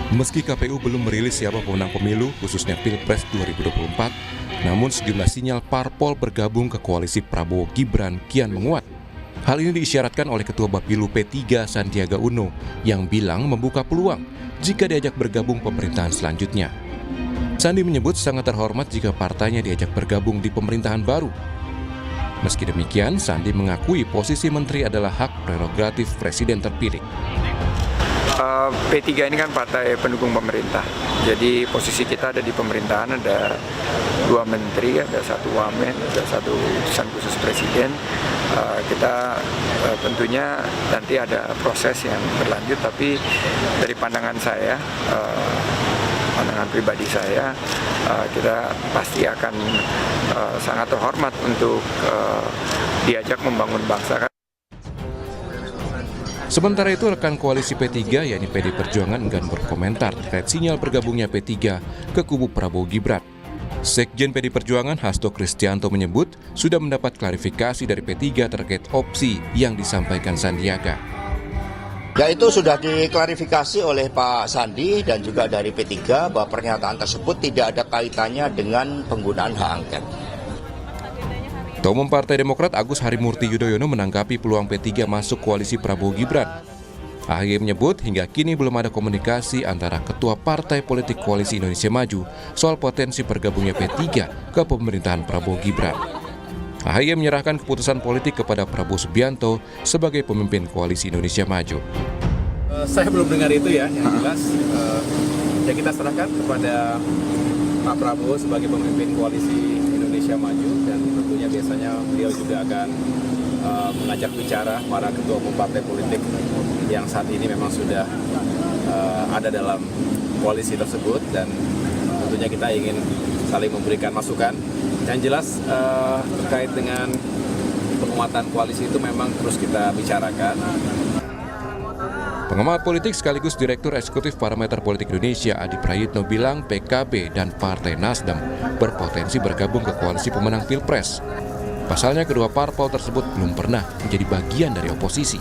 Meski KPU belum merilis siapa pemenang pemilu, khususnya Pilpres 2024, namun sejumlah sinyal parpol bergabung ke koalisi Prabowo Gibran kian menguat. Hal ini diisyaratkan oleh Ketua Bapilu P3 Sandiaga Uno yang bilang membuka peluang jika diajak bergabung pemerintahan selanjutnya. Sandi menyebut sangat terhormat jika partainya diajak bergabung di pemerintahan baru. Meski demikian, Sandi mengakui posisi menteri adalah hak prerogatif presiden terpilih. P3 ini kan partai pendukung pemerintah, jadi posisi kita ada di pemerintahan, ada 2 menteri, ada 1 wamen, ada 1 utusan khusus presiden. Kita tentunya nanti ada proses yang berlanjut, tapi dari pandangan saya, pandangan pribadi saya, kita pasti akan sangat terhormat untuk diajak membangun bangsa. Sementara itu, rekan koalisi P3, yakni PD Perjuangan, enggan berkomentar terkait sinyal bergabungnya P3 ke kubu Prabowo Gibran. Sekjen PD Perjuangan Hasto Kristianto menyebut sudah mendapat klarifikasi dari P3 terkait opsi yang disampaikan Sandiaga. Ya, itu sudah diklarifikasi oleh Pak Sandi dan juga dari P3 bahwa pernyataan tersebut tidak ada kaitannya dengan penggunaan hak angket. Ketua Umum Partai Demokrat Agus Harimurti Yudhoyono menanggapi peluang P3 masuk koalisi Prabowo Gibran. AHY menyebut hingga kini belum ada komunikasi antara Ketua Partai Politik Koalisi Indonesia Maju soal potensi bergabungnya P3 ke pemerintahan Prabowo Gibran. AHY menyerahkan keputusan politik kepada Prabowo Subianto sebagai pemimpin Koalisi Indonesia Maju. Saya belum dengar itu ya, yang jelas ya kita serahkan kepada Pak Prabowo sebagai pemimpin Koalisi Indonesia Maju, dan tentunya biasanya beliau juga akan mengajak bicara para ketua umum partai politik yang saat ini memang sudah ada dalam koalisi tersebut, dan tentunya kita ingin saling memberikan masukan. Yang jelas terkait dengan penguatan koalisi itu memang terus kita bicarakan. Pengamat politik sekaligus Direktur Eksekutif Parameter Politik Indonesia Adi Prayitno bilang PKB dan Partai Nasdem berpotensi bergabung ke koalisi pemenang Pilpres. Pasalnya kedua parpol tersebut belum pernah menjadi bagian dari oposisi.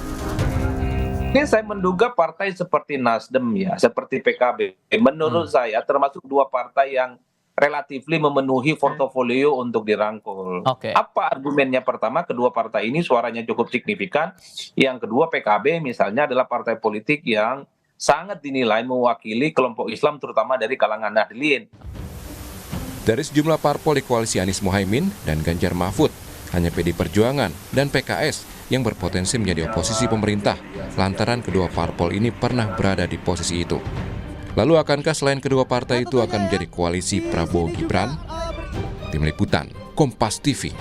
Ini saya menduga partai seperti Nasdem ya, seperti PKB, menurut saya termasuk 2 partai yang relatifly memenuhi portofolio untuk dirangkul. Apa argumennya? Pertama, kedua partai ini suaranya cukup signifikan. Yang kedua, PKB misalnya adalah partai politik yang sangat dinilai mewakili kelompok Islam, terutama dari kalangan Nahdliyin. Dari sejumlah parpol di koalisi Anies Mohaimin dan Ganjar Mahfud, hanya PD Perjuangan dan PKS yang berpotensi menjadi oposisi pemerintah, lantaran kedua parpol ini pernah berada di posisi itu. Lalu akankah selain kedua partai itu akan menjadi koalisi Prabowo Gibran? Tim Liputan, Kompas TV.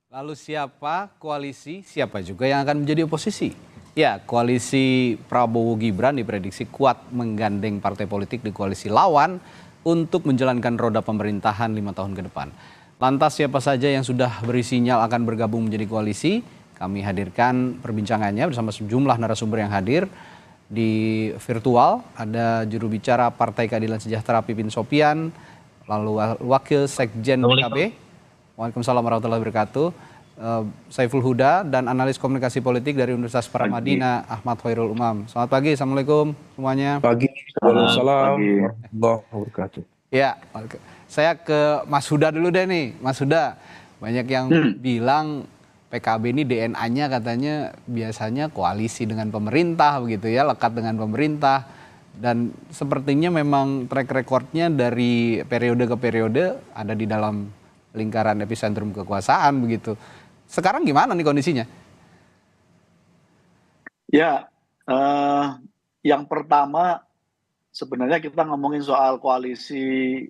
Lalu siapa koalisi, siapa juga yang akan menjadi oposisi? Ya, koalisi Prabowo Gibran diprediksi kuat menggandeng partai politik di koalisi lawan untuk menjalankan roda pemerintahan 5 tahun ke depan. Lantas siapa saja yang sudah beri sinyal akan bergabung menjadi koalisi? Kami hadirkan perbincangannya bersama sejumlah narasumber yang hadir di virtual. Ada juru bicara Partai Keadilan Sejahtera Pipin Sopian, lalu Wakil Sekjen PKB. Waalaikumsalam warahmatullahi wabarakatuh. Saiful Huda, dan analis komunikasi politik dari Universitas Paramadina Ahmad Khairul Umam. Selamat pagi, assalamualaikum semuanya. Pagi, waalaikumsalam warahmatullahi wabarakatuh. Ya, saya ke Mas Huda dulu deh nih, Mas Huda. Banyak yang bilang PKB ini DNA-nya katanya biasanya koalisi dengan pemerintah begitu ya, lekat dengan pemerintah. Dan sepertinya memang track recordnya dari periode ke periode ada di dalam lingkaran epicentrum kekuasaan begitu. Sekarang gimana nih kondisinya? Ya, yang pertama sebenarnya kita ngomongin soal koalisi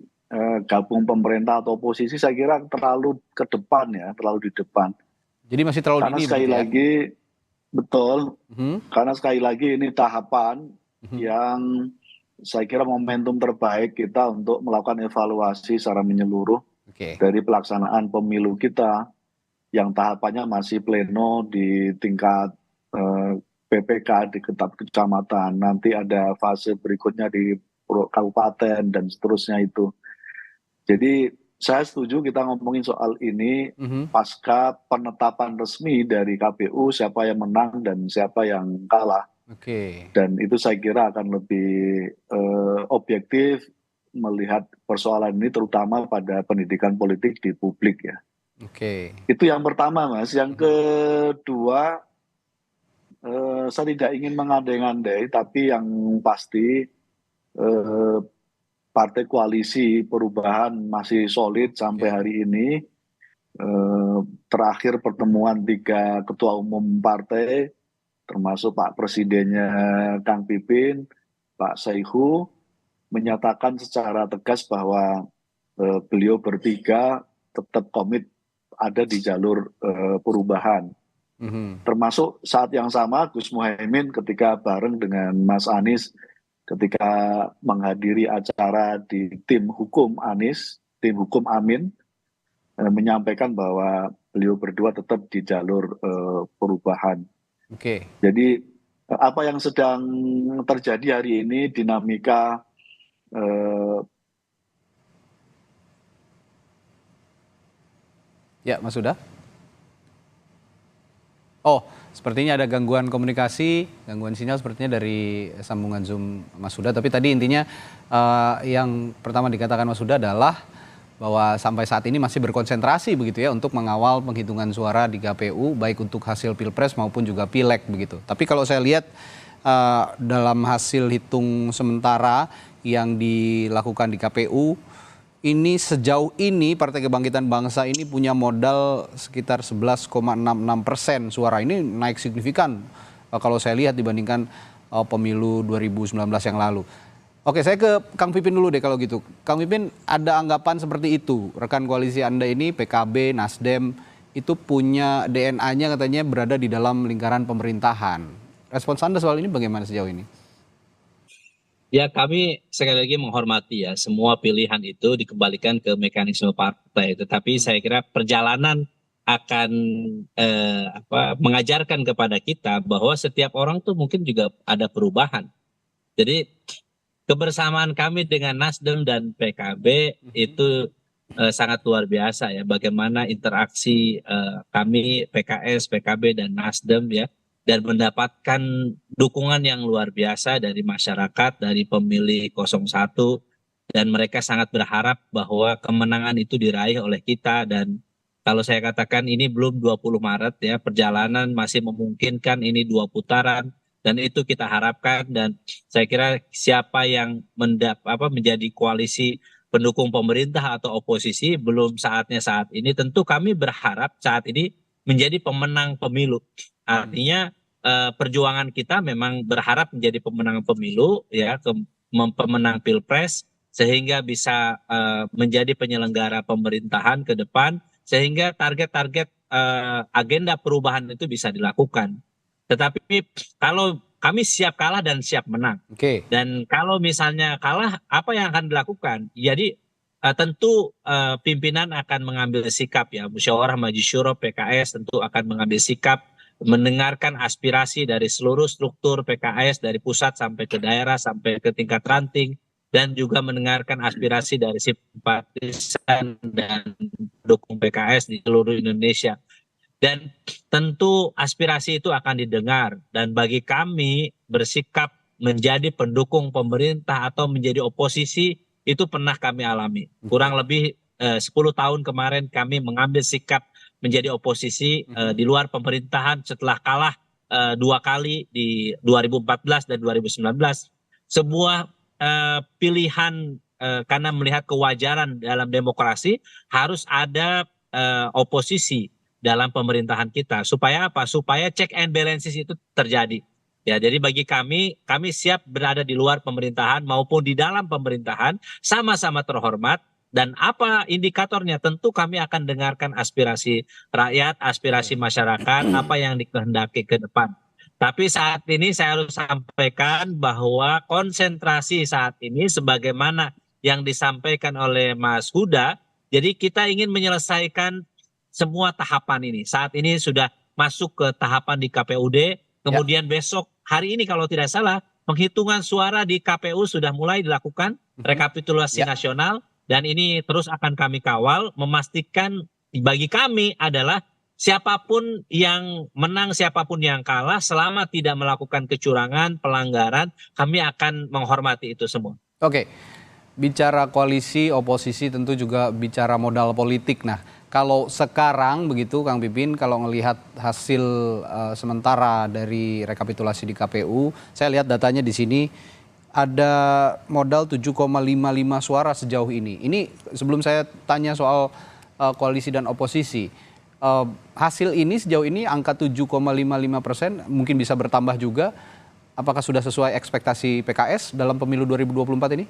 gabung pemerintah atau oposisi, saya kira terlalu ke depan ya, terlalu di depan. Jadi masih terlalu karena dini sekali ya? lagi betul, karena sekali lagi ini tahapan yang saya kira momentum terbaik kita untuk melakukan evaluasi secara menyeluruh dari pelaksanaan pemilu kita yang tahapannya masih pleno di tingkat PPK di tingkat kecamatan, nanti ada fase berikutnya di kabupaten dan seterusnya itu. Jadi saya setuju kita ngomongin soal ini pasca penetapan resmi dari KPU siapa yang menang dan siapa yang kalah. Dan itu saya kira akan lebih objektif melihat persoalan ini terutama pada pendidikan politik di publik ya. Itu yang pertama, Mas. Yang kedua, saya tidak ingin mengandai-andai, tapi yang pasti partai koalisi perubahan masih solid sampai hari ini. Terakhir pertemuan 3 ketua umum partai, termasuk Pak Presidennya Kang Pipin, Pak Saihu, menyatakan secara tegas bahwa beliau bertiga tetap komit ada di jalur perubahan. Termasuk saat yang sama Gus Muhaimin ketika bareng dengan Mas Anies ketika menghadiri acara di tim hukum Anies, tim hukum Amin, menyampaikan bahwa beliau berdua tetap di jalur perubahan. Jadi apa yang sedang terjadi hari ini dinamika ya, Mas Huda. Oh, sepertinya ada gangguan komunikasi, gangguan sinyal sepertinya dari sambungan Zoom Mas Huda. Tapi tadi intinya yang pertama dikatakan Mas Huda adalah bahwa sampai saat ini masih berkonsentrasi begitu ya untuk mengawal penghitungan suara di KPU baik untuk hasil Pilpres maupun juga Pileg begitu. Tapi kalau saya lihat dalam hasil hitung sementara yang dilakukan di KPU ini sejauh ini Partai Kebangkitan Bangsa ini punya modal sekitar 11,66% suara. Ini naik signifikan kalau saya lihat dibandingkan pemilu 2019 yang lalu. Oke, saya ke Kang Pipin dulu deh kalau gitu. Kang Pipin, ada anggapan seperti itu. Rekan koalisi Anda ini PKB, Nasdem itu punya DNA-nya katanya berada di dalam lingkaran pemerintahan. Respons Anda soal ini bagaimana sejauh ini? Ya, kami sekali lagi menghormati ya semua pilihan itu dikembalikan ke mekanisme partai. Tetapi saya kira perjalanan akan mengajarkan kepada kita bahwa setiap orang tuh mungkin juga ada perubahan. Jadi kebersamaan kami dengan Nasdem dan PKB itu sangat luar biasa ya. Bagaimana interaksi kami PKS, PKB dan Nasdem ya. Dan mendapatkan dukungan yang luar biasa dari masyarakat, dari pemilih 01. Dan mereka sangat berharap bahwa kemenangan itu diraih oleh kita. Dan kalau saya katakan ini belum 20 Maret ya, perjalanan masih memungkinkan ini 2 putaran. Dan itu kita harapkan dan saya kira siapa yang menjadi koalisi pendukung pemerintah atau oposisi belum saatnya saat ini. Tentu kami berharap saat ini menjadi pemenang pemilu. Artinya perjuangan kita memang berharap menjadi pemenang pemilu ya, pemenang Pilpres sehingga bisa menjadi penyelenggara pemerintahan ke depan sehingga target-target agenda perubahan itu bisa dilakukan. Tetapi kalau kami siap kalah dan siap menang. Dan kalau misalnya kalah, apa yang akan dilakukan? Jadi tentu pimpinan akan mengambil sikap ya. Musyawarah Majelis Syuro PKS tentu akan mengambil sikap, mendengarkan aspirasi dari seluruh struktur PKS dari pusat sampai ke daerah sampai ke tingkat ranting dan juga mendengarkan aspirasi dari simpatisan dan pendukung PKS di seluruh Indonesia. Dan tentu aspirasi itu akan didengar dan bagi kami bersikap menjadi pendukung pemerintah atau menjadi oposisi itu pernah kami alami. Kurang lebih 10 tahun kemarin kami mengambil sikap menjadi oposisi di luar pemerintahan setelah kalah 2 kali di 2014 dan 2019. Sebuah pilihan karena melihat kewajaran dalam demokrasi harus ada oposisi dalam pemerintahan kita. Supaya apa? Supaya check and balances itu terjadi. Ya, jadi bagi kami siap berada di luar pemerintahan maupun di dalam pemerintahan sama-sama terhormat. Dan apa indikatornya? Tentu kami akan dengarkan aspirasi rakyat, aspirasi masyarakat, apa yang dikehendaki ke depan. Tapi saat ini saya harus sampaikan bahwa konsentrasi saat ini sebagaimana yang disampaikan oleh Mas Huda, jadi kita ingin menyelesaikan semua tahapan ini. Saat ini sudah masuk ke tahapan di KPUD, kemudian besok hari ini kalau tidak salah, penghitungan suara di KPU sudah mulai dilakukan, rekapitulasi nasional. Dan ini terus akan kami kawal, memastikan bagi kami adalah siapapun yang menang, siapapun yang kalah, selama tidak melakukan kecurangan, pelanggaran, kami akan menghormati itu semua. Oke, bicara koalisi, oposisi tentu juga bicara modal politik. Nah, kalau sekarang begitu Kang Pipin, kalau melihat hasil sementara dari rekapitulasi di KPU, saya lihat datanya di sini ada modal 7,55 suara sejauh ini. Ini sebelum saya tanya soal koalisi dan oposisi, hasil ini sejauh ini angka 7,55%, mungkin bisa bertambah juga. Apakah sudah sesuai ekspektasi PKS dalam pemilu 2024 ini?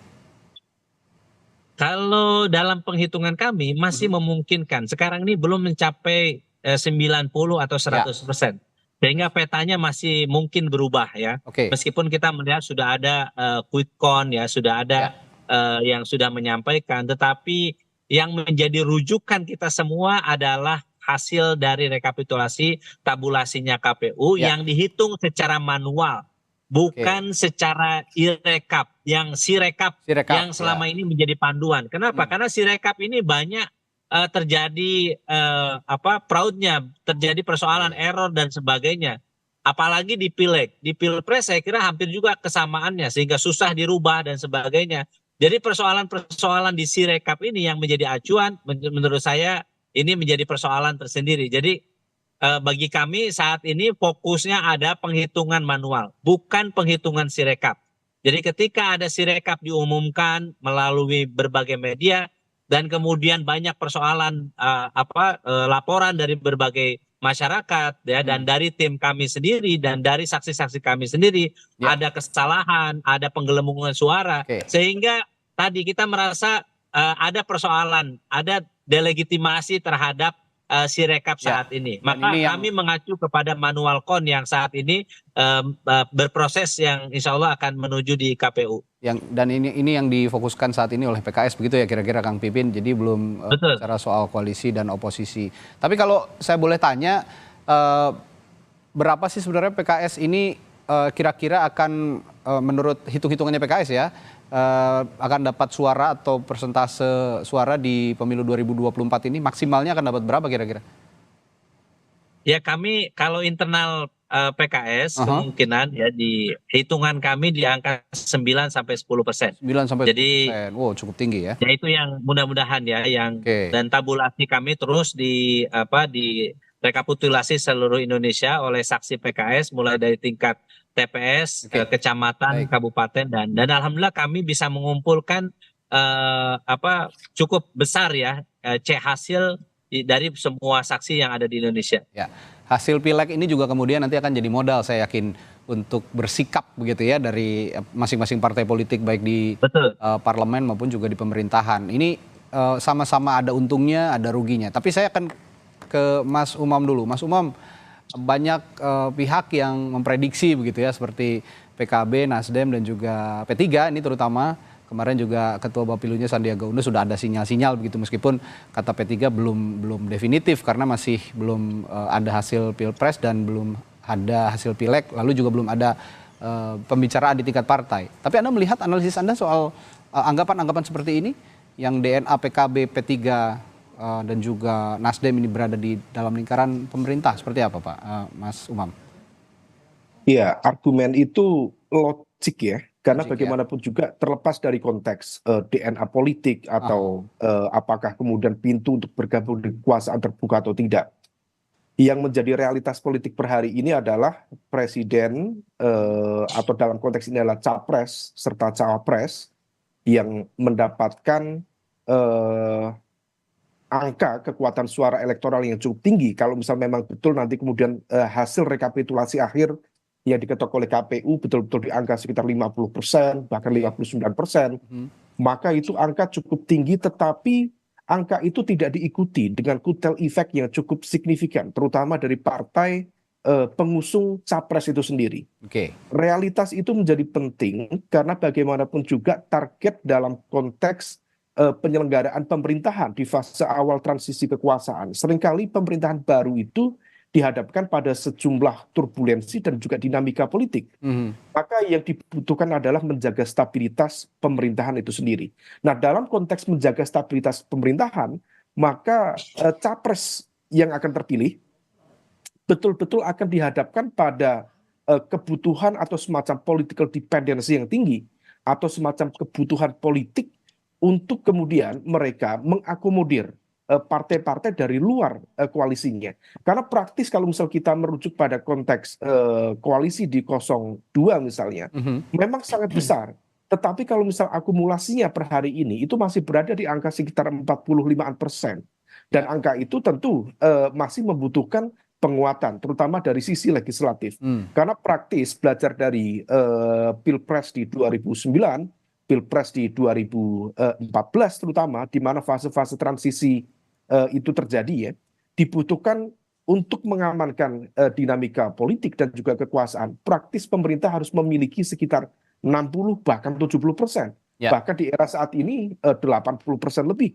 Kalau dalam penghitungan kami masih memungkinkan. Sekarang ini belum mencapai 90 atau 100%. Sehingga petanya masih mungkin berubah ya. Meskipun kita melihat sudah ada quick count ya, sudah ada yang sudah menyampaikan, tetapi yang menjadi rujukan kita semua adalah hasil dari rekapitulasi tabulasinya KPU yang dihitung secara manual, bukan secara irekap, yang sirekap yang selama ini menjadi panduan. Kenapa? Karena sirekap ini banyak terjadi fraudnya, terjadi persoalan error dan sebagainya. Apalagi di pileg, di pilpres saya kira hampir juga kesamaannya, sehingga susah dirubah dan sebagainya. Jadi persoalan-persoalan di sirekap ini yang menjadi acuan, menurut saya ini menjadi persoalan tersendiri. Jadi bagi kami saat ini fokusnya ada penghitungan manual, bukan penghitungan sirekap. Jadi ketika ada sirekap diumumkan melalui berbagai media dan kemudian banyak persoalan laporan dari berbagai masyarakat ya, dan dari tim kami sendiri dan dari saksi-saksi kami sendiri ada kesalahan, ada penggelembungan suara, sehingga tadi kita merasa ada persoalan, ada delegitimasi terhadap sirekap saat ini. Maka kami mengacu kepada manual kon yang saat ini berproses, yang insya Allah akan menuju di KPU. Dan ini yang difokuskan saat ini oleh PKS begitu ya kira-kira Kang Pipin. Jadi belum bicara soal koalisi dan oposisi. Tapi kalau saya boleh tanya, berapa sih sebenarnya PKS ini kira-kira akan menurut hitung-hitungannya PKS ya, akan dapat suara atau persentase suara di pemilu 2024 ini, maksimalnya akan dapat berapa kira-kira? Ya, kami kalau internal PKS kemungkinan ya di hitungan kami di angka 9 sampai 10%. 9 sampai 10%. Jadi wow, cukup tinggi ya. Ya itu yang mudah-mudahan ya, yang dan tabulasi kami terus di rekapitulasi seluruh Indonesia oleh saksi PKS mulai dari tingkat TPS, kecamatan, kabupaten, dan alhamdulillah kami bisa mengumpulkan cukup besar ya hasil dari semua saksi yang ada di Indonesia. Ya, hasil pileg ini juga kemudian nanti akan jadi modal saya yakin untuk bersikap begitu ya dari masing-masing partai politik baik di parlemen maupun juga di pemerintahan. Ini sama-sama ada untungnya, ada ruginya. Tapi saya akan ke Mas Umam dulu. Mas Umam, banyak pihak yang memprediksi begitu ya, seperti PKB, Nasdem dan juga P3 ini terutama. Kemarin juga Ketua Bapilunya Sandiaga Uno sudah ada sinyal-sinyal begitu, meskipun kata P3 belum definitif karena masih belum ada hasil Pilpres dan belum ada hasil Pileg, lalu juga belum ada pembicaraan di tingkat partai. Tapi Anda melihat analisis Anda soal anggapan-anggapan seperti ini yang DNA PKB, P3 dan juga Nasdem ini berada di dalam lingkaran pemerintah, seperti apa Pak Mas Umam? Iya, argumen itu logik ya, karena bagaimanapun juga terlepas dari konteks DNA politik atau apakah kemudian pintu untuk bergabung di kekuasaan terbuka atau tidak. Yang menjadi realitas politik per hari ini adalah presiden atau dalam konteks ini adalah capres serta cawapres yang mendapatkan angka kekuatan suara elektoral yang cukup tinggi. Kalau misal memang betul nanti kemudian hasil rekapitulasi akhir yang diketok oleh KPU betul-betul di angka sekitar 50%, bahkan 59%, maka itu angka cukup tinggi, tetapi angka itu tidak diikuti dengan kutel efek yang cukup signifikan, terutama dari partai pengusung capres itu sendiri. Realitas itu menjadi penting karena bagaimanapun juga target dalam konteks penyelenggaraan pemerintahan di fase awal transisi kekuasaan. Seringkali pemerintahan baru itu dihadapkan pada sejumlah turbulensi dan juga dinamika politik. Maka yang dibutuhkan adalah menjaga stabilitas pemerintahan itu sendiri. Nah, dalam konteks menjaga stabilitas pemerintahan, maka capres yang akan terpilih betul-betul akan dihadapkan pada kebutuhan atau semacam political dependency yang tinggi, atau semacam kebutuhan politik untuk kemudian mereka mengakomodir partai-partai dari luar koalisinya. Karena praktis kalau misal kita merujuk pada konteks koalisi di 02 misalnya, memang sangat besar. Tetapi kalau misal akumulasinya per hari ini itu masih berada di angka sekitar 45%. Dan angka itu tentu masih membutuhkan penguatan, terutama dari sisi legislatif. Karena praktis belajar dari Pilpres di 2009, Pilpres di 2014 terutama, di mana fase-fase transisi itu terjadi ya, dibutuhkan untuk mengamankan dinamika politik dan juga kekuasaan. Praktis pemerintah harus memiliki sekitar 60 bahkan 70%. Bahkan di era saat ini 80% lebih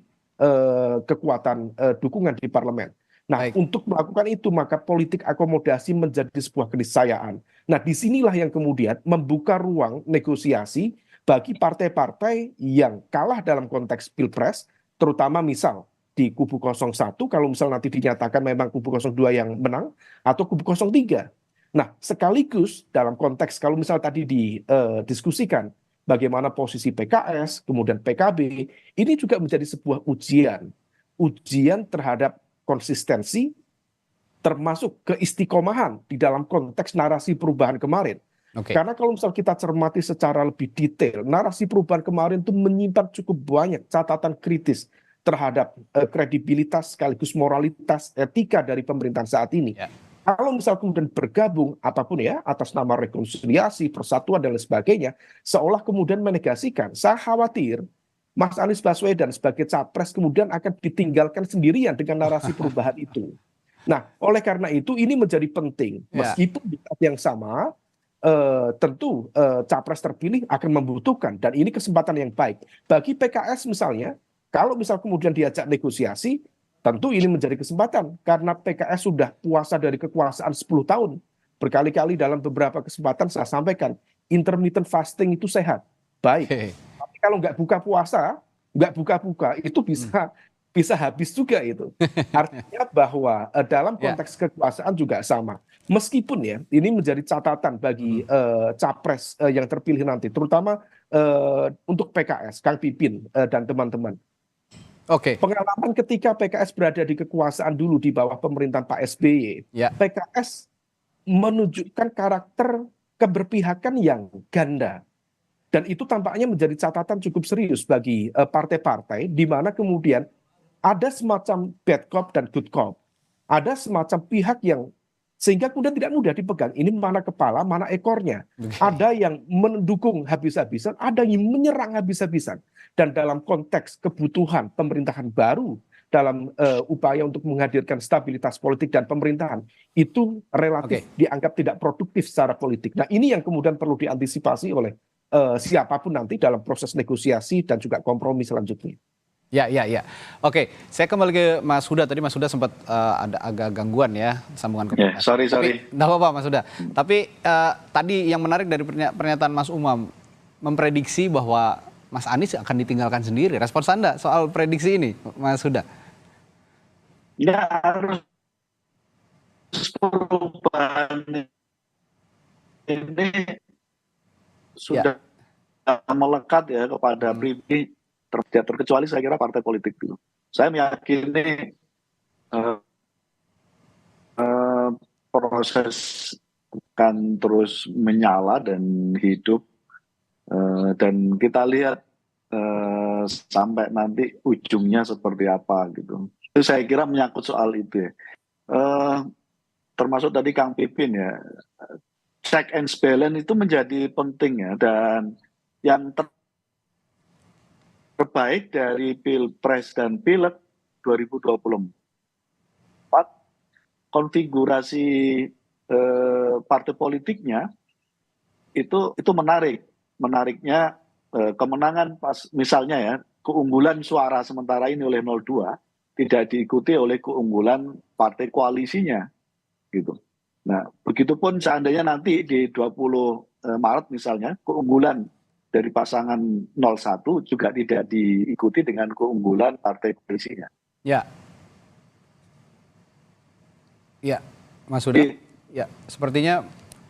kekuatan dukungan di parlemen. Nah, untuk melakukan itu maka politik akomodasi menjadi sebuah keniscayaan. Nah, disinilah yang kemudian membuka ruang negosiasi bagi partai-partai yang kalah dalam konteks Pilpres, terutama misal di kubu 01 kalau misal nanti dinyatakan memang kubu 02 yang menang, atau kubu 03. Nah, sekaligus dalam konteks kalau misal tadi didiskusikan bagaimana posisi PKS, kemudian PKB, ini juga menjadi sebuah ujian terhadap konsistensi, termasuk keistiqomahan di dalam konteks narasi perubahan kemarin. Karena kalau misal kita cermati secara lebih detail, narasi perubahan kemarin itu menyimpan cukup banyak catatan kritis terhadap kredibilitas sekaligus moralitas etika dari pemerintahan saat ini. Kalau misal kemudian bergabung apapun ya atas nama rekonsiliasi, persatuan dan lain sebagainya, seolah kemudian menegasikan. Saya khawatir Mas Anies Baswedan sebagai capres kemudian akan ditinggalkan sendirian dengan narasi perubahan itu. Nah, oleh karena itu ini menjadi penting, meskipun di saat yang sama tentu capres terpilih akan membutuhkan, dan ini kesempatan yang baik bagi PKS misalnya. Kalau misal kemudian diajak negosiasi, tentu ini menjadi kesempatan karena PKS sudah puasa dari kekuasaan 10 tahun. Berkali-kali dalam beberapa kesempatan saya sampaikan, intermittent fasting itu sehat, baik. Tapi kalau nggak buka puasa, nggak buka-buka, itu bisa habis juga itu. Artinya bahwa dalam konteks kekuasaan juga sama. Meskipun ya, ini menjadi catatan bagi capres yang terpilih nanti, terutama untuk PKS, Kang Pipin dan teman-teman. Pengalaman ketika PKS berada di kekuasaan dulu di bawah pemerintahan Pak SBY, PKS menunjukkan karakter keberpihakan yang ganda. Dan itu tampaknya menjadi catatan cukup serius bagi partai-partai, di mana kemudian ada semacam bad cop dan good cop. Ada semacam pihak yang sehingga kemudian tidak mudah dipegang. Ini mana kepala, mana ekornya. Ada yang mendukung habis-habisan, ada yang menyerang habis-habisan. Dan dalam konteks kebutuhan pemerintahan baru, dalam upaya untuk menghadirkan stabilitas politik dan pemerintahan, itu relatif dianggap tidak produktif secara politik. Nah, ini yang kemudian perlu diantisipasi oleh siapapun nanti dalam proses negosiasi dan juga kompromi selanjutnya. Ya. Oke, saya kembali ke Mas Huda. Tadi Mas Huda sempat ada agak gangguan ya sambungan komunikasi. Sorry. Nggak apa-apa Mas Huda. Tapi tadi yang menarik dari pernyataan Mas Umam, memprediksi bahwa Mas Anies akan ditinggalkan sendiri. Respons Anda soal prediksi ini, Mas Huda? Ya, harus perubahan ini sudah melekat ya kepada pribadi, terkecuali saya kira partai politik dulu. Saya meyakini proses akan terus menyala dan hidup, dan kita lihat sampai nanti ujungnya seperti apa gitu. Itu saya kira menyangkut soal itu ya. Termasuk tadi Kang Pipin ya, check and balance itu menjadi penting ya, dan yang terbaik dari Pilpres dan Pileg 2024, konfigurasi partai politiknya itu menarik. Menariknya kemenangan pas misalnya ya, keunggulan suara sementara ini oleh 02 tidak diikuti oleh keunggulan partai koalisinya gitu. Nah, begitupun seandainya nanti di 20 Maret misalnya keunggulan dari pasangan 01 juga tidak diikuti dengan keunggulan partai koalisinya. Ya. Ya, Mas Huda. Ya, sepertinya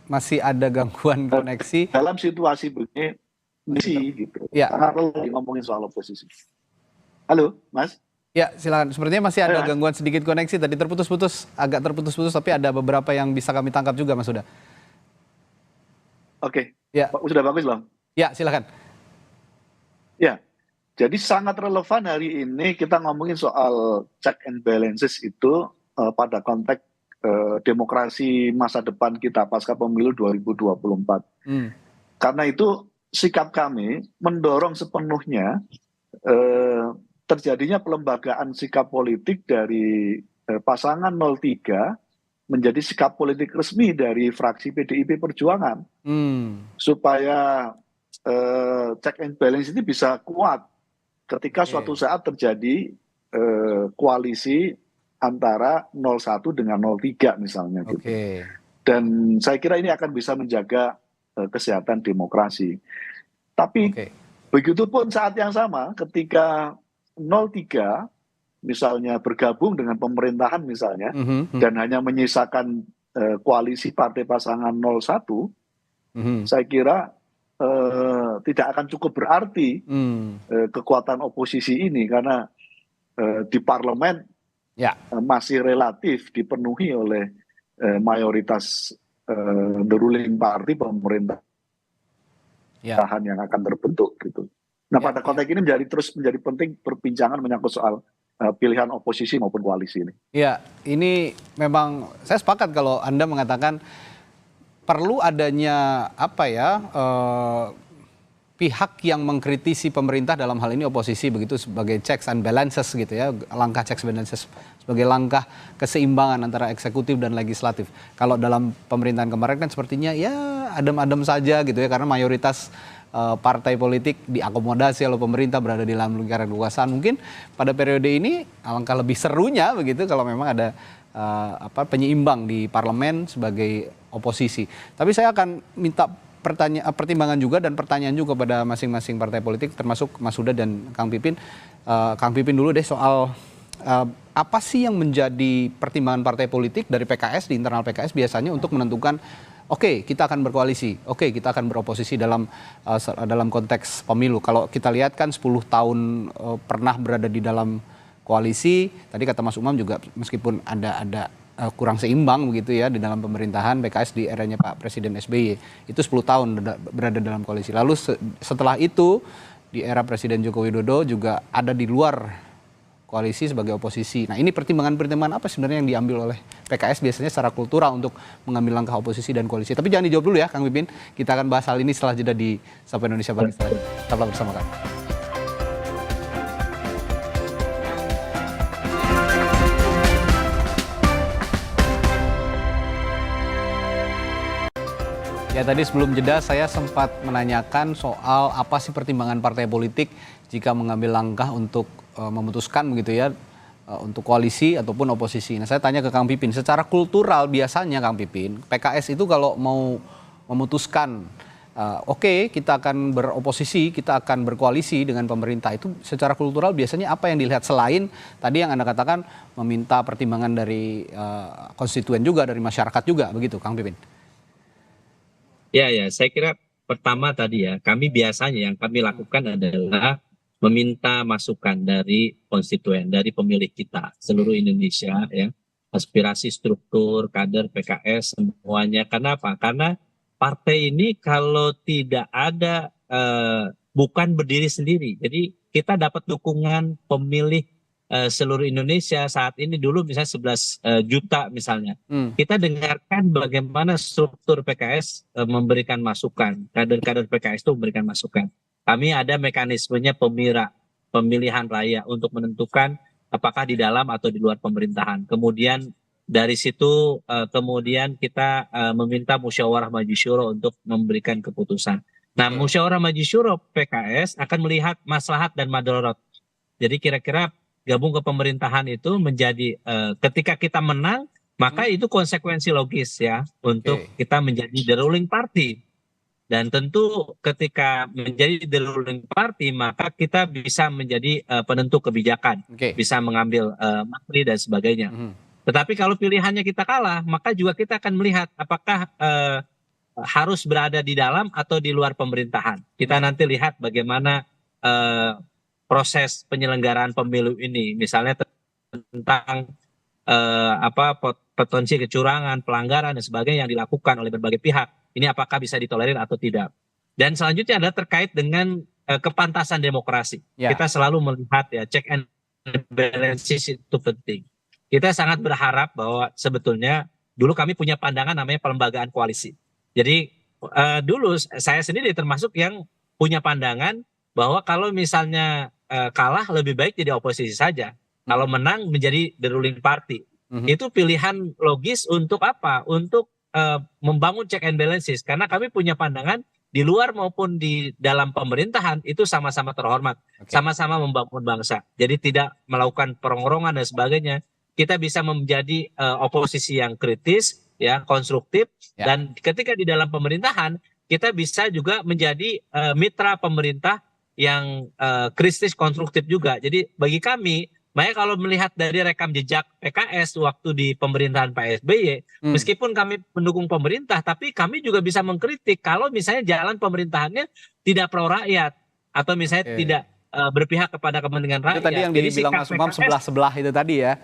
masih ada gangguan koneksi. Dalam situasi begini, gitu. Ya. Karena kalau ngomongin soal oposisi. Halo, Mas? Ya, silakan. Sepertinya masih ada gangguan sedikit koneksi. Tadi terputus-putus, agak terputus-putus, tapi ada beberapa yang bisa kami tangkap juga, Mas Huda. Oke. Ya. Sudah bagus, Bang? Ya, silakan. Ya. Jadi sangat relevan hari ini kita ngomongin soal check and balances itu pada konteks demokrasi masa depan kita pasca pemilu 2024. Karena itu sikap kami mendorong sepenuhnya terjadinya pelembagaan sikap politik dari pasangan 03 menjadi sikap politik resmi dari fraksi PDIP Perjuangan. Supaya check and balance ini bisa kuat ketika suatu saat terjadi koalisi antara 01 dengan 03 misalnya. Gitu. Dan saya kira ini akan bisa menjaga kesehatan demokrasi. Tapi begitupun saat yang sama ketika 03 misalnya bergabung dengan pemerintahan misalnya dan hanya menyisakan koalisi partai pasangan 01, saya kira tidak akan cukup berarti kekuatan oposisi ini karena di parlemen masih relatif dipenuhi oleh mayoritas the ruling party pemerintahan yang akan terbentuk gitu. Nah pada konteks ini terus menjadi penting perbincangan menyangkut soal pilihan oposisi maupun koalisi ini. Ya, ini memang saya sepakat kalau Anda mengatakan perlu adanya pihak yang mengkritisi pemerintah dalam hal ini oposisi begitu sebagai checks and balances gitu ya, langkah checks and balances sebagai langkah keseimbangan antara eksekutif dan legislatif. Kalau dalam pemerintahan kemarin kan sepertinya ya adem-adem saja gitu ya karena mayoritas partai politik diakomodasi oleh pemerintah berada di dalam lingkaran kekuasaan. Mungkin pada periode ini alangkah lebih serunya begitu kalau memang ada penyeimbang di parlemen sebagai oposisi. Tapi saya akan minta pertimbangan juga dan pertanyaan juga pada masing-masing partai politik termasuk Mas Huda dan Kang Pipin. Kang Pipin dulu deh soal apa sih yang menjadi pertimbangan partai politik dari PKS di internal PKS biasanya untuk menentukan oke, kita akan berkoalisi, oke, kita akan beroposisi dalam konteks pemilu. Kalau kita lihat kan 10 tahun pernah berada di dalam koalisi, tadi kata Mas Umam juga meskipun ada kurang seimbang begitu ya di dalam pemerintahan PKS di eranya Pak Presiden SBY, itu 10 tahun berada dalam koalisi. Lalu setelah itu di era Presiden Joko Widodo juga ada di luar koalisi sebagai oposisi. Nah ini pertimbangan-pertimbangan apa sebenarnya yang diambil oleh PKS biasanya secara kultural untuk mengambil langkah oposisi dan koalisi. Tapi jangan dijawab dulu ya Kang Pipin, kita akan bahas hal ini setelah jeda di Sapa Indonesia Pagi. Tetaplah bersama kami. Ya tadi sebelum jeda saya sempat menanyakan soal apa sih pertimbangan partai politik jika mengambil langkah untuk memutuskan begitu ya untuk koalisi ataupun oposisi. Nah saya tanya ke Kang Pipin, secara kultural biasanya Kang Pipin, PKS itu kalau mau memutuskan oke, kita akan beroposisi, kita akan berkoalisi dengan pemerintah, itu secara kultural biasanya apa yang dilihat selain tadi yang Anda katakan meminta pertimbangan dari konstituen juga, dari masyarakat juga begitu Kang Pipin? Ya, saya kira pertama tadi ya, kami biasanya yang kami lakukan adalah meminta masukan dari konstituen, dari pemilih kita seluruh Indonesia ya, aspirasi struktur, kader PKS semuanya. Kenapa? Karena partai ini kalau tidak ada bukan berdiri sendiri. Jadi kita dapat dukungan pemilih seluruh Indonesia saat ini. Dulu misalnya 11 juta misalnya. Kita dengarkan bagaimana struktur PKS memberikan masukan, kader-kader PKS itu memberikan masukan. Kami ada mekanismenya pemilihan raya untuk menentukan apakah di dalam atau di luar pemerintahan. Kemudian dari situ kemudian kita meminta musyawarah majisyuro untuk memberikan keputusan. Nah, musyawarah majisyuro PKS akan melihat maslahat dan madarat. Jadi kira-kira gabung ke pemerintahan itu menjadi ketika kita menang maka itu konsekuensi logis ya untuk kita menjadi the ruling party. Dan tentu ketika menjadi the ruling party, maka kita bisa menjadi penentu kebijakan, bisa mengambil menteri dan sebagainya. Tetapi kalau pilihannya kita kalah, maka juga kita akan melihat apakah harus berada di dalam atau di luar pemerintahan. Kita nanti lihat bagaimana proses penyelenggaraan pemilu ini, misalnya tentang potensi kecurangan, pelanggaran dan sebagainya yang dilakukan oleh berbagai pihak. Ini apakah bisa ditolerir atau tidak. Dan selanjutnya adalah terkait dengan kepantasan demokrasi. Kita selalu melihat ya check and balances itu penting. Kita sangat berharap bahwa sebetulnya dulu kami punya pandangan namanya pelembagaan koalisi. Jadi dulu saya sendiri termasuk yang punya pandangan bahwa kalau misalnya kalah lebih baik jadi oposisi saja. Kalau menang menjadi the ruling party. Itu pilihan logis untuk apa? Untuk membangun check and balances. Karena kami punya pandangan di luar maupun di dalam pemerintahan itu sama-sama terhormat. Sama-sama membangun bangsa. Jadi tidak melakukan perongrongan dan sebagainya. Kita bisa menjadi oposisi yang kritis, ya, konstruktif. Dan ketika di dalam pemerintahan, kita bisa juga menjadi mitra pemerintah yang kritis konstruktif juga. Jadi bagi kami, makanya kalau melihat dari rekam jejak PKS waktu di pemerintahan Pak SBY, meskipun kami mendukung pemerintah, tapi kami juga bisa mengkritik kalau misalnya jalan pemerintahannya tidak pro rakyat atau misalnya tidak berpihak kepada kepentingan rakyat. Itu tadi yang dibilang Mas Umam sebelah-sebelah itu tadi ya.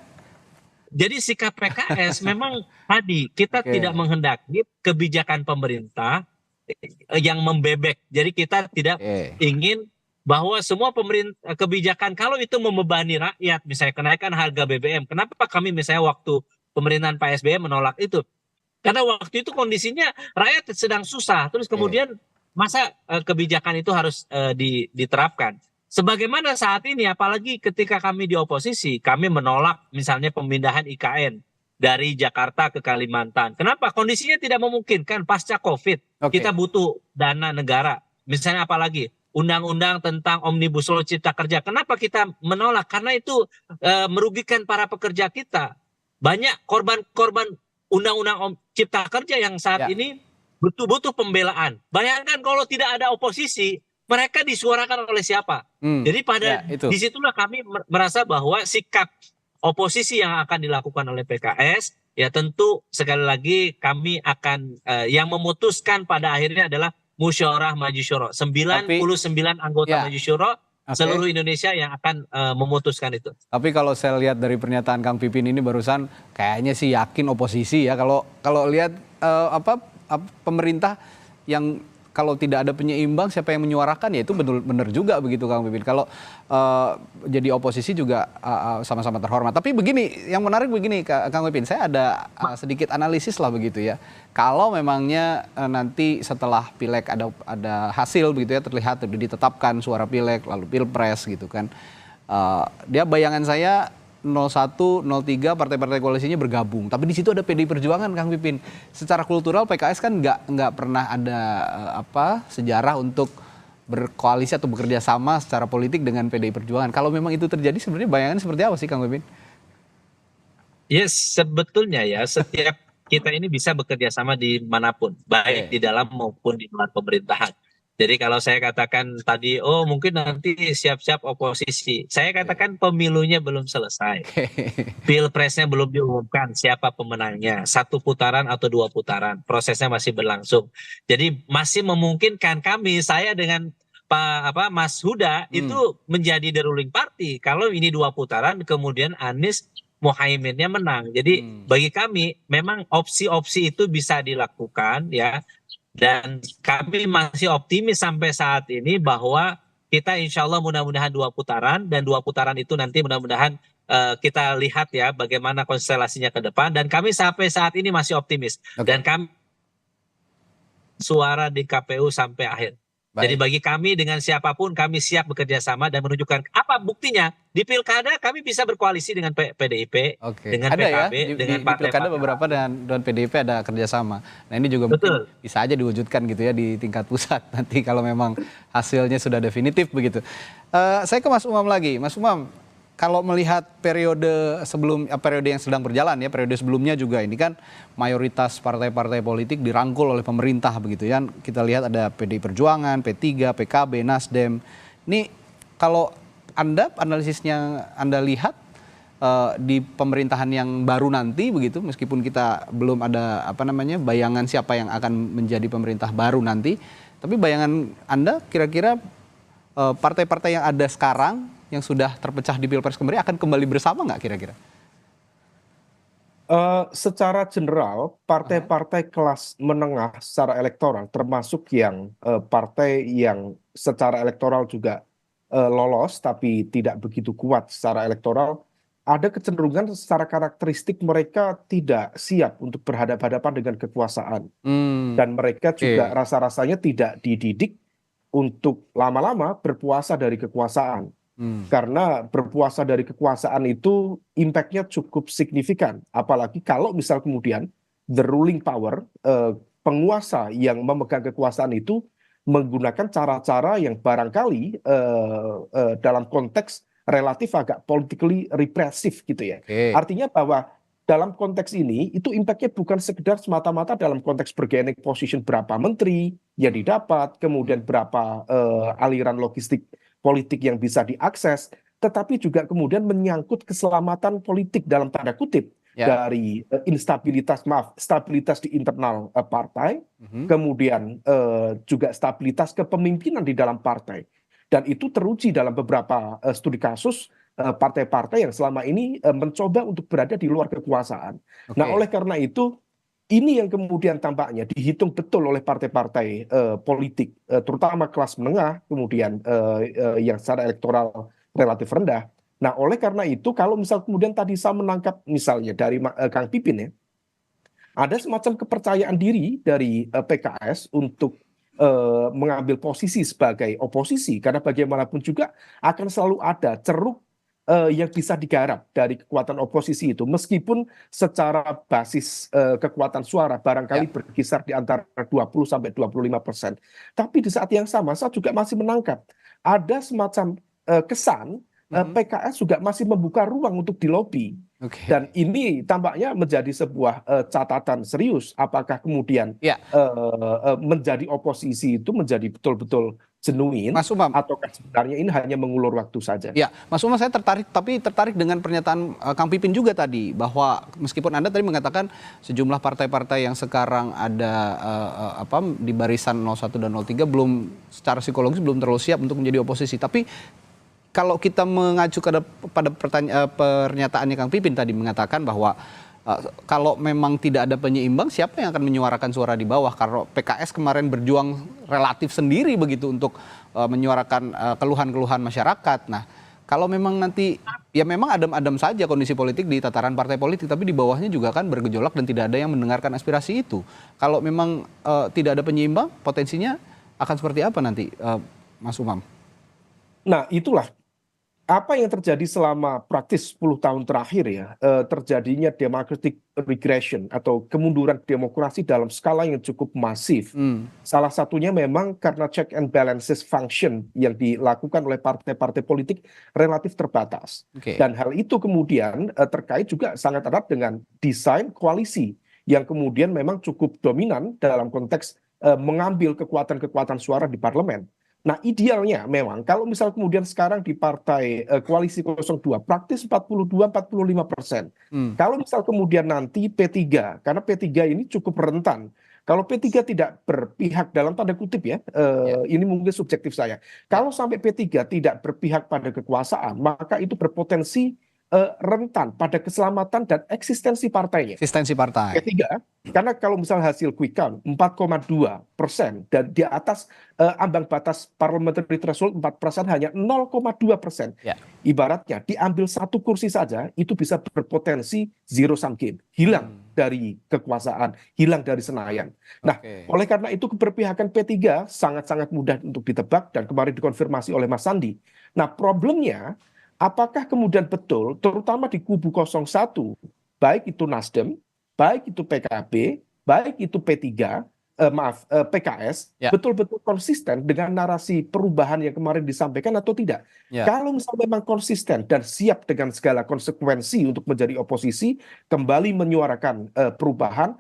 Jadi sikap PKS memang tadi kita tidak menghendaki kebijakan pemerintah yang membebek. Jadi kita tidak ingin bahwa semua kebijakan kalau itu membebani rakyat, misalnya kenaikan harga BBM, kenapa kami misalnya waktu pemerintahan Pak SBY menolak itu? Karena waktu itu kondisinya rakyat sedang susah, terus kemudian masa kebijakan itu harus diterapkan. Sebagaimana saat ini, apalagi ketika kami di oposisi, kami menolak misalnya pemindahan IKN dari Jakarta ke Kalimantan. Kenapa? Kondisinya tidak memungkinkan pasca COVID. Kita butuh dana negara. Misalnya apalagi? Undang-undang tentang Omnibus Law Cipta Kerja. Kenapa kita menolak? Karena itu merugikan para pekerja kita. Banyak korban-korban Undang-Undang Cipta Kerja yang saat ini butuh pembelaan. Bayangkan kalau tidak ada oposisi, mereka disuarakan oleh siapa? Jadi pada disitulah kami merasa bahwa sikap oposisi yang akan dilakukan oleh PKS, ya tentu sekali lagi kami akan yang memutuskan pada akhirnya adalah Musyawarah Maju Syuro, 99 anggota Maju Syuro seluruh Indonesia yang akan memutuskan itu. Tapi kalau saya lihat dari pernyataan Kang Pipin ini barusan, kayaknya sih yakin oposisi ya. Kalau lihat pemerintah yang kalau tidak ada penyeimbang, siapa yang menyuarakan, ya itu benar juga begitu Kang Pipin. Kalau jadi oposisi juga sama-sama terhormat. Tapi begini, yang menarik begini Kang Pipin, saya ada sedikit analisis lah begitu ya. Kalau memangnya nanti setelah pileg ada hasil begitu ya, terlihat ditetapkan suara pileg lalu pilpres gitu kan. Dia bayangan saya 01, 03 partai-partai koalisinya bergabung. Tapi di situ ada PDI Perjuangan, Kang Pipin. Secara kultural PKS kan nggak pernah ada sejarah untuk berkoalisi atau bekerja sama secara politik dengan PDI Perjuangan. Kalau memang itu terjadi, sebenarnya bayangan seperti apa sih, Kang Pipin? Yes, sebetulnya ya setiap kita ini bisa bekerja sama di manapun, baik di dalam maupun di luar pemerintahan. Jadi kalau saya katakan tadi, oh mungkin nanti siap-siap oposisi. Saya katakan pemilunya belum selesai. Pilpresnya belum diumumkan siapa pemenangnya. 1 putaran atau 2 putaran. Prosesnya masih berlangsung. Jadi masih memungkinkan kami, saya dengan Mas Huda itu menjadi the ruling party. Kalau ini 2 putaran, kemudian Anies Muhaiminnya menang. Jadi bagi kami memang opsi-opsi itu bisa dilakukan ya. Dan kami masih optimis sampai saat ini bahwa kita insya Allah mudah-mudahan 2 putaran, dan 2 putaran itu nanti mudah-mudahan kita lihat ya bagaimana konstelasinya ke depan, dan kami sampai saat ini masih optimis. Dan kami suara di KPU sampai akhir. Jadi bagi kami dengan siapapun kami siap bekerja sama dan menunjukkan apa buktinya. Di pilkada kami bisa berkoalisi dengan PDIP, dengan ada PKB, ya, dengan di pilkada beberapa dan PDIP ada kerjasama. Nah ini juga mungkin bisa aja diwujudkan gitu ya di tingkat pusat nanti kalau memang hasilnya sudah definitif begitu. Saya ke Mas Umam lagi. Mas Umam, kalau melihat periode yang sedang berjalan ya, periode sebelumnya juga ini kan mayoritas partai-partai politik dirangkul oleh pemerintah begitu ya. Kita lihat ada PDI Perjuangan, P3, PKB, Nasdem. Ini kalau analisisnya Anda lihat di pemerintahan yang baru nanti begitu, meskipun kita belum ada bayangan siapa yang akan menjadi pemerintah baru nanti, tapi bayangan Anda kira-kira partai-partai yang ada sekarang yang sudah terpecah di Pilpres kemarin akan kembali bersama nggak kira-kira? Secara general, partai-partai kelas menengah secara elektoral, termasuk yang partai yang secara elektoral juga lolos tapi tidak begitu kuat secara elektoral, ada kecenderungan secara karakteristik mereka tidak siap untuk berhadapan-hadapan dengan kekuasaan. Dan mereka juga rasa-rasanya tidak dididik untuk lama-lama berpuasa dari kekuasaan. Karena berpuasa dari kekuasaan itu impact-nya cukup signifikan. Apalagi kalau misal kemudian the ruling power, penguasa yang memegang kekuasaan itu menggunakan cara-cara yang barangkali dalam konteks relatif agak politically repressive gitu ya. Artinya bahwa dalam konteks ini itu impact-nya bukan sekedar semata-mata dalam konteks bargaining position berapa menteri yang didapat, kemudian berapa aliran logistik politik yang bisa diakses, tetapi juga kemudian menyangkut keselamatan politik dalam tanda kutip dari stabilitas di internal partai, kemudian juga stabilitas kepemimpinan di dalam partai. Dan itu teruji dalam beberapa studi kasus partai-partai yang selama ini mencoba untuk berada di luar kekuasaan. Nah, oleh karena itu, ini yang kemudian tampaknya dihitung betul oleh partai-partai politik, terutama kelas menengah, kemudian yang secara elektoral relatif rendah. Nah, oleh karena itu, kalau misal kemudian tadi saya menangkap misalnya dari Kang Pipin ya, ada semacam kepercayaan diri dari PKS untuk mengambil posisi sebagai oposisi, karena bagaimanapun juga akan selalu ada ceruk yang bisa digarap dari kekuatan oposisi itu, meskipun secara basis kekuatan suara barangkali berkisar di antara 20-25%. Tapi di saat yang sama saya juga masih menangkap ada semacam kesan PKS juga masih membuka ruang untuk dilobi. Dan ini tampaknya menjadi sebuah catatan serius. Apakah kemudian menjadi oposisi itu menjadi betul-betul genuine, atau sebenarnya ini hanya mengulur waktu saja? Ya, Mas Umam, saya tertarik dengan pernyataan Kang Pipin juga tadi, bahwa meskipun Anda tadi mengatakan sejumlah partai-partai yang sekarang ada di barisan 01 dan 03 belum secara psikologis belum terlalu siap untuk menjadi oposisi, tapi kalau kita mengacu pada pernyataannya Kang Pipin tadi mengatakan bahwa kalau memang tidak ada penyeimbang, siapa yang akan menyuarakan suara di bawah? Karena PKS kemarin berjuang relatif sendiri begitu untuk menyuarakan keluhan-keluhan masyarakat. Nah, kalau memang nanti ya memang adem-adem saja kondisi politik di tataran partai politik, tapi di bawahnya juga kan bergejolak dan tidak ada yang mendengarkan aspirasi itu. Kalau memang tidak ada penyeimbang, potensinya akan seperti apa nanti, Mas Umam? Nah, itulah apa yang terjadi selama praktis 10 tahun terakhir ya, terjadinya democratic regression atau kemunduran demokrasi dalam skala yang cukup masif. Salah satunya memang karena check and balances function yang dilakukan oleh partai-partai politik relatif terbatas. Dan hal itu kemudian terkait juga sangat erat dengan desain koalisi yang kemudian memang cukup dominan dalam konteks mengambil kekuatan-kekuatan suara di parlemen. Nah, idealnya memang kalau misal kemudian sekarang di partai koalisi 02 praktis 42-45%. Kalau misal kemudian nanti P3, karena P3 ini cukup rentan. Kalau P3 tidak berpihak dalam tanda kutip ya, ini mungkin subjektif saya. Kalau sampai P3 tidak berpihak pada kekuasaan, maka itu berpotensi rentan pada keselamatan dan eksistensi partainya. Eksistensi partai. P3, karena kalau misal hasil quick count 4,2% dan di atas ambang batas parliamentary threshold 4% hanya 0,2%. Ibaratnya diambil satu kursi saja itu bisa berpotensi zero sum game, hilang dari kekuasaan, hilang dari Senayan. Nah, oleh karena itu keberpihakan P3 sangat-sangat mudah untuk ditebak dan kemarin dikonfirmasi oleh Mas Sandi. Nah, problemnya apakah kemudian betul, terutama di kubu 01, baik itu Nasdem, baik itu PKB, baik itu P3, PKS betul-betul konsisten dengan narasi perubahan yang kemarin disampaikan atau tidak. Kalau misalnya memang konsisten dan siap dengan segala konsekuensi untuk menjadi oposisi, kembali menyuarakan perubahan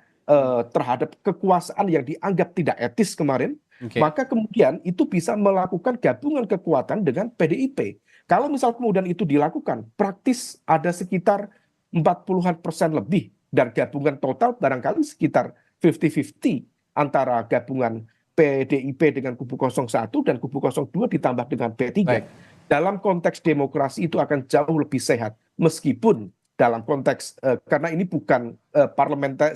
terhadap kekuasaan yang dianggap tidak etis kemarin, maka kemudian itu bisa melakukan gabungan kekuatan dengan PDIP. Kalau misal kemudian itu dilakukan, praktis ada sekitar 40% lebih, dan gabungan total barangkali sekitar 50-50 antara gabungan PDIP dengan kubu 01 dan kubu 02 ditambah dengan P3. Dalam konteks demokrasi itu akan jauh lebih sehat, meskipun dalam konteks karena ini bukan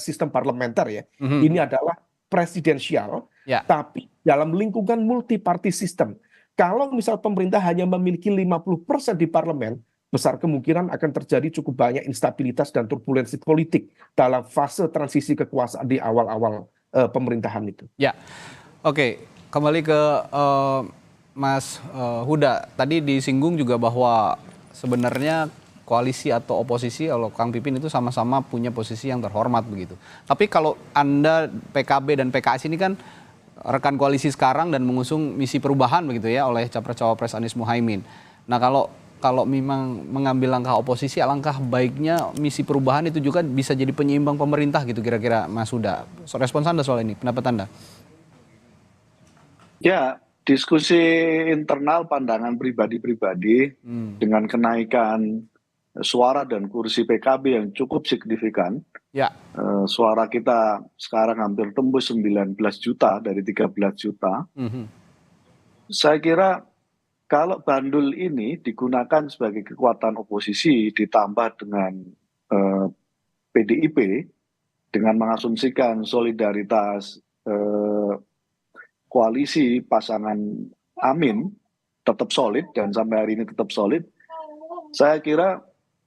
sistem parlementer ya, ini adalah presidensial, tapi dalam lingkungan multi party system. Kalau misal pemerintah hanya memiliki 50% di parlemen, besar kemungkinan akan terjadi cukup banyak instabilitas dan turbulensi politik dalam fase transisi kekuasaan di awal-awal pemerintahan itu. Ya, oke. Kembali ke Mas Huda. Tadi disinggung juga bahwa sebenarnya koalisi atau oposisi, kalau Kang Pipin itu sama-sama punya posisi yang terhormat begitu. Tapi kalau Anda PKB dan PKS ini kan rekan koalisi sekarang dan mengusung misi perubahan begitu ya oleh Capres-Cawapres Anies Muhaimin. Nah kalau memang mengambil langkah oposisi, alangkah baiknya misi perubahan itu juga bisa jadi penyeimbang pemerintah gitu kira-kira Mas Huda. Respons Anda soal ini, pendapat Anda? Ya, diskusi internal pandangan pribadi-pribadi dengan kenaikan suara dan kursi PKB yang cukup signifikan. Suara kita sekarang hampir tembus 19 juta dari 13 juta. Saya kira kalau bandul ini digunakan sebagai kekuatan oposisi ditambah dengan PDIP dengan mengasumsikan solidaritas koalisi pasangan Amin tetap solid dan sampai hari ini tetap solid, saya kira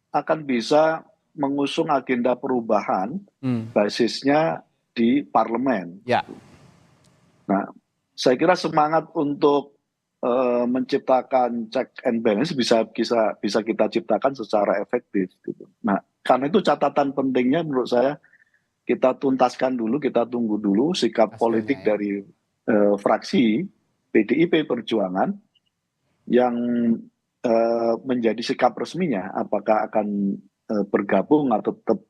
akan bisa mengusung agenda perubahan basisnya di parlemen. Nah, saya kira semangat untuk menciptakan check and balance bisa kita ciptakan secara efektif gitu. Nah, karena itu catatan pentingnya menurut saya kita tuntaskan dulu, kita tunggu dulu sikap politik dari fraksi PDIP Perjuangan yang menjadi sikap resminya, apakah akan bergabung atau tetap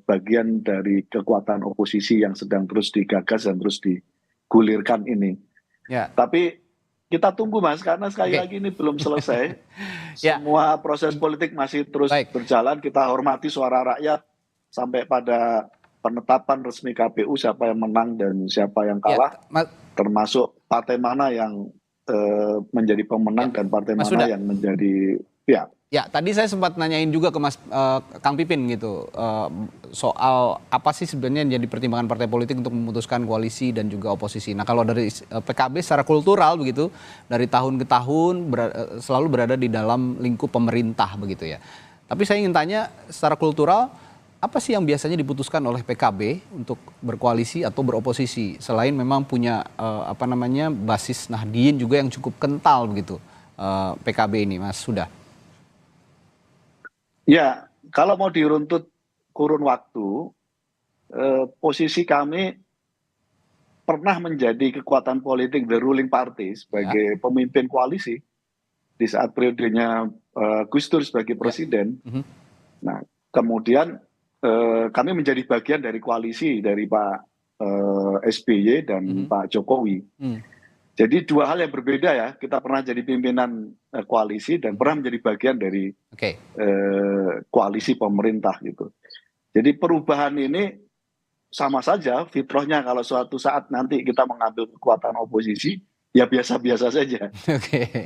bagian dari kekuatan oposisi yang sedang terus digagas dan terus digulirkan ini. Tapi kita tunggu Mas, karena sekali lagi ini belum selesai. Semua proses politik masih terus berjalan. Kita hormati suara rakyat sampai pada penetapan resmi KPU siapa yang menang dan siapa yang kalah. Termasuk partai mana yang menjadi pemenang dan partai mana yang menjadi Ya, tadi saya sempat nanyain juga ke Mas Kang Pipin gitu soal apa sih sebenarnya yang jadi pertimbangan partai politik untuk memutuskan koalisi dan juga oposisi. Nah, kalau dari PKB secara kultural begitu dari tahun ke tahun selalu berada di dalam lingkup pemerintah begitu ya. Tapi saya ingin tanya secara kultural apa sih yang biasanya diputuskan oleh PKB untuk berkoalisi atau beroposisi selain memang punya basis Nahdien juga yang cukup kental begitu PKB ini, Mas Huda? Ya, kalau mau diruntut kurun waktu, posisi kami pernah menjadi kekuatan politik the ruling party sebagai pemimpin koalisi di saat periodenya Gus Dur sebagai presiden. Nah, kemudian kami menjadi bagian dari koalisi dari Pak SBY dan Pak Jokowi. Jadi dua hal yang berbeda ya, kita pernah jadi pimpinan koalisi dan pernah menjadi bagian dari koalisi pemerintah gitu. Jadi perubahan ini sama saja fitrahnya kalau suatu saat nanti kita mengambil kekuatan oposisi, ya biasa-biasa saja.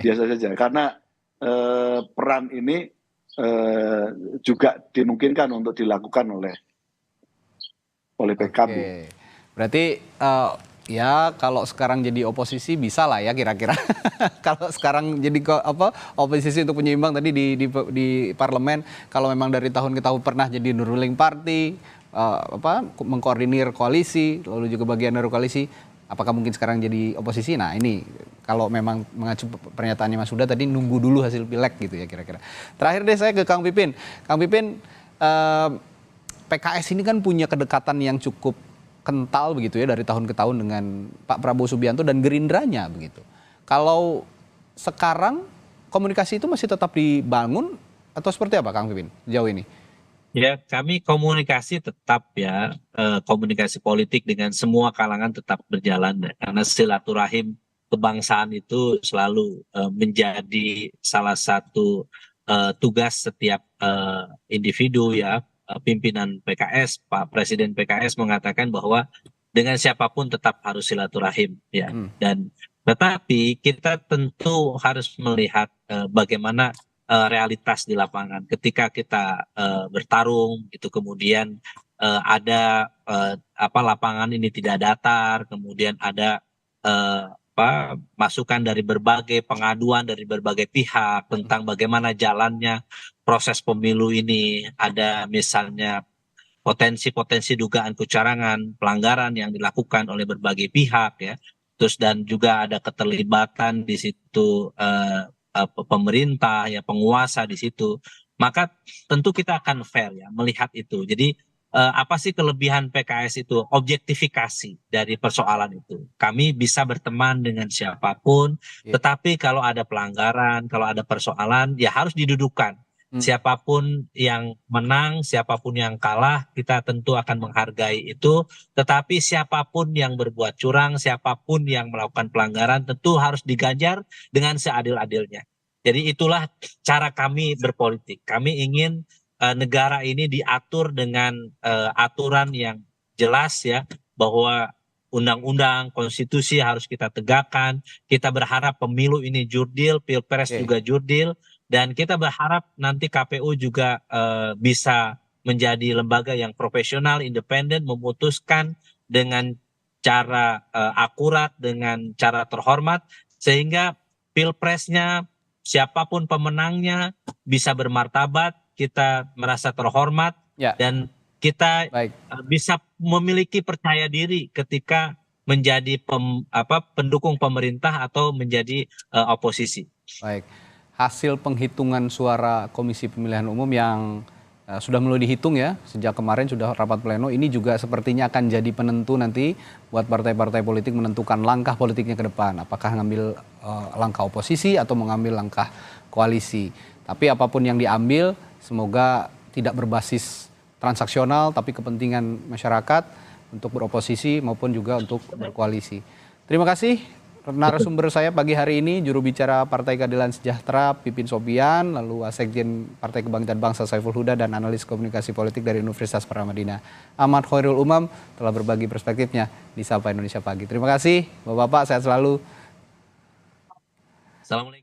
Biasa saja, karena peran ini juga dimungkinkan untuk dilakukan oleh PKB. Berarti ya kalau sekarang jadi oposisi bisa lah ya kira-kira. Kalau sekarang jadi oposisi untuk penyeimbang tadi di parlemen, kalau memang dari tahun ke tahun pernah jadi ruling party, mengkoordinir koalisi, lalu juga bagian dari koalisi, apakah mungkin sekarang jadi oposisi? Nah ini kalau memang mengacu pernyataannya Mas Huda tadi nunggu dulu hasil pileg gitu ya kira-kira. Terakhir deh saya ke Kang Pipin. Kang Pipin, PKS ini kan punya kedekatan yang cukup kental begitu ya dari tahun ke tahun dengan Pak Prabowo Subianto dan Gerindranya begitu. Kalau sekarang komunikasi itu masih tetap dibangun atau seperti apa Kang Pipin sejauh ini? Ya, kami komunikasi tetap ya, komunikasi politik dengan semua kalangan tetap berjalan ya, karena silaturahim kebangsaan itu selalu menjadi salah satu tugas setiap individu ya. Pimpinan PKS, Pak Presiden PKS mengatakan bahwa dengan siapapun tetap harus silaturahim ya. Dan tetapi kita tentu harus melihat bagaimana realitas di lapangan. Ketika kita bertarung, itu kemudian ada lapangan ini tidak datar, kemudian ada masukan dari berbagai pengaduan dari berbagai pihak tentang bagaimana jalannya proses pemilu ini. Ada misalnya potensi-potensi dugaan kecurangan, pelanggaran yang dilakukan oleh berbagai pihak ya. Terus dan juga ada keterlibatan di situ pemerintah ya, penguasa di situ, maka tentu kita akan fair ya melihat itu. Jadi apa sih kelebihan PKS itu? Objektifikasi dari persoalan itu. Kami bisa berteman dengan siapapun, tetapi kalau ada pelanggaran, kalau ada persoalan ya harus didudukan. Siapapun yang menang, siapapun yang kalah, kita tentu akan menghargai itu. Tetapi siapapun yang berbuat curang, siapapun yang melakukan pelanggaran, tentu harus diganjar dengan seadil-adilnya. Jadi itulah cara kami berpolitik. Kami ingin negara ini diatur dengan aturan yang jelas ya, bahwa undang-undang, konstitusi harus kita tegakkan. Kita berharap pemilu ini jurdil, pilpres juga jurdil. Dan kita berharap nanti KPU juga bisa menjadi lembaga yang profesional, independen, memutuskan dengan cara akurat, dengan cara terhormat, sehingga pilpresnya, siapapun pemenangnya bisa bermartabat, kita merasa terhormat, dan kita bisa memiliki percaya diri ketika menjadi pendukung pemerintah atau menjadi oposisi. Baik. Hasil penghitungan suara Komisi Pemilihan Umum yang sudah mulai dihitung ya, sejak kemarin sudah rapat pleno, ini juga sepertinya akan jadi penentu nanti buat partai-partai politik menentukan langkah politiknya ke depan. Apakah mengambil langkah oposisi atau mengambil langkah koalisi. Tapi apapun yang diambil, semoga tidak berbasis transaksional, tapi kepentingan masyarakat untuk beroposisi maupun juga untuk berkoalisi. Terima kasih. Narasumber saya pagi hari ini juru bicara Partai Keadilan Sejahtera Pipin Sopian, lalu Wasekjen Partai Kebangkitan Bangsa Saiful Huda, dan analis komunikasi politik dari Universitas Paramadina Ahmad Khairul Umam telah berbagi perspektifnya di Sapa Indonesia Pagi. Terima kasih Bapak-bapak, sehat selalu. Assalamualaikum.